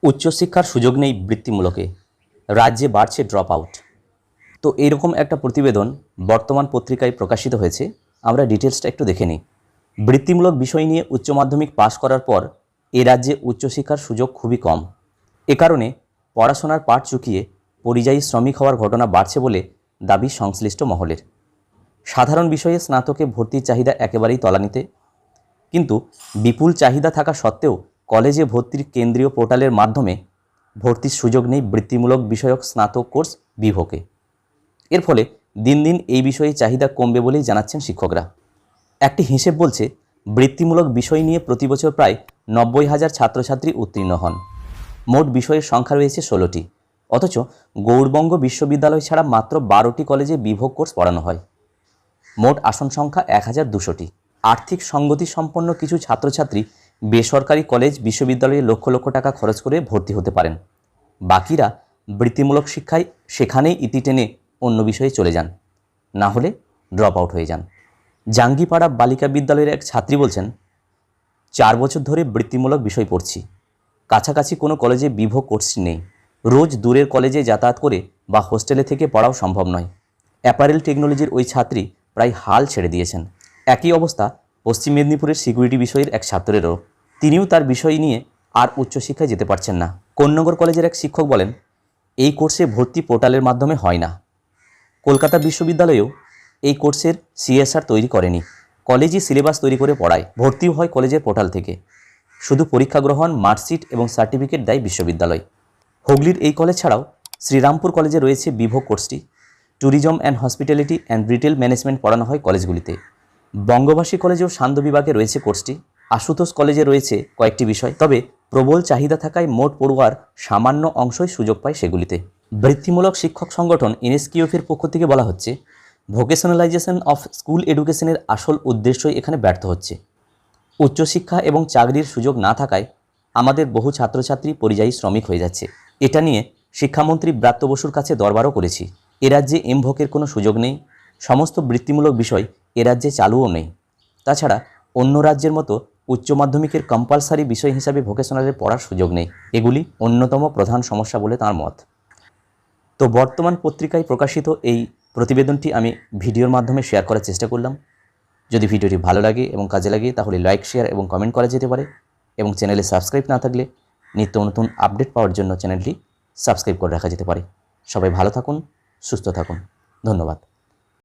উচ্চশিক্ষার সুযোগ নেই বৃত্তিমূলকে, রাজ্যে বাড়ছে ড্রপ আউট। তো এইরকম একটা প্রতিবেদন বর্তমান পত্রিকায় প্রকাশিত হয়েছে। আমরা ডিটেলসটা একটু দেখে নিই। বৃত্তিমূলক বিষয় নিয়ে উচ্চ মাধ্যমিক পাশ করার পর এ রাজ্যে উচ্চশিক্ষার সুযোগ খুবই কম। এ কারণে পড়াশোনার পাঠ চুকিয়ে পরিযায়ী শ্রমিক হওয়ার ঘটনা বাড়ছে বলে দাবি সংশ্লিষ্ট মহলের। সাধারণ বিষয়ে স্নাতকে ভর্তির চাহিদা একেবারেই তলানিতে, কিন্তু বিপুল চাহিদা থাকা সত্ত্বেও কলেজে ভর্তির কেন্দ্রীয় পোর্টালের মাধ্যমে ভর্তির সুযোগ নেই বৃত্তিমূলক বিষয়ক স্নাতক কোর্স বিভোকে। এর ফলে দিন দিন এই বিষয়ে চাহিদা কমবে বলেই জানাচ্ছেন শিক্ষকরা। একটি হিসেব বলছে, বৃত্তিমূলক বিষয় নিয়ে প্রতি বছর প্রায় 90,000 ছাত্রছাত্রী উত্তীর্ণ হন। মোট বিষয়ের সংখ্যা রয়েছে 16টি, অথচ গৌড়বঙ্গ বিশ্ববিদ্যালয় ছাড়া মাত্র 12টি কলেজে বিভোগ কোর্স পড়ানো হয়। মোট আসন সংখ্যা 1,200টি। আর্থিক সঙ্গতি সম্পন্ন কিছু ছাত্রছাত্রী বেসরকারি কলেজ বিশ্ববিদ্যালয়ে লক্ষ লক্ষ টাকা খরচ করে ভর্তি হতে পারেন। বাকিরা বৃত্তিমূলক শিক্ষায় সেখানেই ইতি টেনে অন্য বিষয়ে চলে যান, না হলে ড্রপ আউট হয়ে যান। জাঙ্গিপাড়া বালিকা বিদ্যালয়ের এক ছাত্রী বলছেন, 4 বছর ধরে বৃত্তিমূলক বিষয় পড়ছি, কাছাকাছি কোনো কলেজে বিভোগ কোর্স নেই। রোজ দূরের কলেজে যাতায়াত করে বা হোস্টেলে থেকে পড়াও সম্ভব নয়। অ্যাপারেল টেকনোলজির ওই ছাত্রী প্রায় হাল ছেড়ে দিয়েছেন। একই অবস্থা পশ্চিম মেদিনীপুরের সিকিউরিটি বিষয়ের এক ছাত্রেরও। তিনিও তার বিষয় নিয়ে আর উচ্চশিক্ষায় যেতে পারছেন না। কোন্নগর কলেজের এক শিক্ষক বলেন, এই কোর্সে ভর্তি পোর্টালের মাধ্যমে হয় না। কলকাতা বিশ্ববিদ্যালয়েও এই কোর্সের সিএসআর তৈরি করেনি, কলেজই সিলেবাস তৈরি করে পড়ায়। ভর্তিও হয় কলেজের পোর্টাল থেকে, শুধু পরীক্ষা গ্রহণ, মার্কশিট এবং সার্টিফিকেট দেয় বিশ্ববিদ্যালয়। হুগলির এই কলেজ ছাড়াও শ্রীরামপুর কলেজে রয়েছে বিভোগ কোর্সটি। Tourism and hospitality and retail management পড়ানো হয় কলেজগুলিতে। বঙ্গবাসী কলেজেও সান্ধ্য বিভাগে রয়েছে কোর্সটি। আশুতোষ কলেজে রয়েছে কয়েকটি বিষয়, তবে প্রবল চাহিদা থাকায় মোট পড়ুয়ার সামান্য অংশই সুযোগ পায় সেগুলিতে। বৃত্তিমূলক শিক্ষক সংগঠন এনএসকিউএফের পক্ষ থেকে বলা হচ্ছে, ভোকেশনালাইজেশন অফ স্কুল এডুকেশনের আসল উদ্দেশ্যই এখানে ব্যর্থ হচ্ছে। উচ্চশিক্ষা এবং চাকরির সুযোগ না থাকায় আমাদের বহু ছাত্রছাত্রী পরিযায়ী শ্রমিক হয়ে যাচ্ছে। এটা নিয়ে শিক্ষামন্ত্রী ব্রাত্য বসুর কাছে দরবারও করেছি। এ রাজ্যে এমভোকের কোনো সুযোগ নেই, সমস্ত বৃত্তিমূলক বিষয় এ রাজ্যে চালুও নেই। তাছাড়া অন্য রাজ্যের মতো উচ্চ মাধ্যমিকের কম্পালসারি বিষয় হিসাবে ভোকেশনালের পড়ার সুযোগ নেই। এগুলি অন্যতম প্রধান সমস্যা বলে তাঁর মত। তো বর্তমান পত্রিকায় প্রকাশিত এই প্রতিবেদনটি আমি ভিডিওর মাধ্যমে শেয়ার করার চেষ্টা করলাম। যদি ভিডিওটি ভালো লাগে এবং কাজে লাগে তাহলে লাইক, শেয়ার এবং কমেন্ট করা যেতে পারে, এবং চ্যানেলে সাবস্ক্রাইব না থাকলে নিত্য নতুন আপডেট পাওয়ার জন্য চ্যানেলটি সাবস্ক্রাইব করে রাখা যেতে পারে। সবাই ভালো থাকুন, সুস্থ থাকুন। ধন্যবাদ।